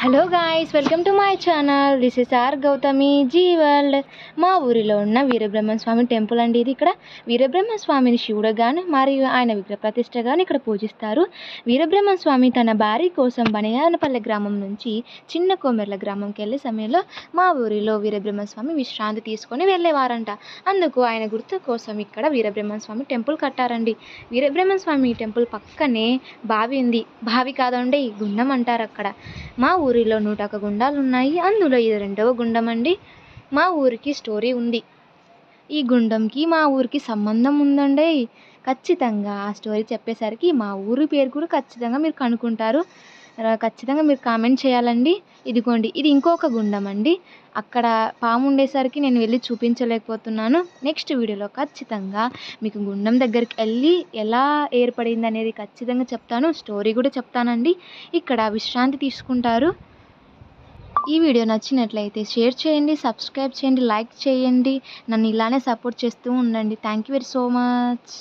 Hello guys, welcome to my channel. This is our Gautami ji world. మా ఊరిలో ఉన్న Veerabrahmaswamy temple అండి. ఇది ఇక్కడ వీరబ్రహ్మస్వామిని శివుడుగాను మరియు ఆయన విగ్రహ ప్రతిష్టగాను ఇక్కడ పూజిస్తారు. వీరబ్రహ్మస్వామి తన భార్య కోసం బనియానపల్లె గ్రామం నుంచి చిన్న కొమెర్ల గ్రామంకి వెళ్ళే సమయంలో మా ఊరిలో వీరబ్రహ్మస్వామి విశ్రాంతి తీసుకొని వెళ్ళేవారంట. అందుకు ఆయన గుర్తు కోసం ఇక్కడ వీరబ్రహ్మస్వామి టెంపుల్ కట్టారండి. వీరబ్రహ్మస్వామి టెంపుల్ పక్కనే బావి ఉంది. బావి కాదండి, గుండం అంటారు అక్కడ. మా ఊరిలో 101 గుండాలు ఉన్నాయి. అందులో ఇది 2వ గుండం అండి. మా ఊరికి స్టోరీ ఉంది. ఈ గుండంకి మా ఊరికి సంబంధం ఉందండి. ఖచ్చితంగా ఆ స్టోరీ చెప్పేసరికి మా ఊరి పేరు కూడా ఖచ్చితంగా మీరు కనుక్కుంటారు. ఖచ్చితంగా మీరు కామెంట్ చేయాలండి. ఇదిగోండి, ఇది ఇంకొక గుండం అండి. అక్కడ పాము ఉండేసరికి నేను వెళ్ళి చూపించలేకపోతున్నాను. నెక్స్ట్ వీడియోలో ఖచ్చితంగా మీకు గుండం దగ్గరికి వెళ్ళి ఎలా ఏర్పడింది అనేది ఖచ్చితంగా చెప్తాను. స్టోరీ కూడా చెప్తానండి. ఇక్కడ విశ్రాంతి తీసుకుంటారు. ఈ వీడియో నచ్చినట్లయితే షేర్ చేయండి, సబ్స్క్రైబ్ చేయండి, లైక్ చేయండి. నన్ను ఇలానే సపోర్ట్ చేస్తూ ఉండండి. Thank you very so much.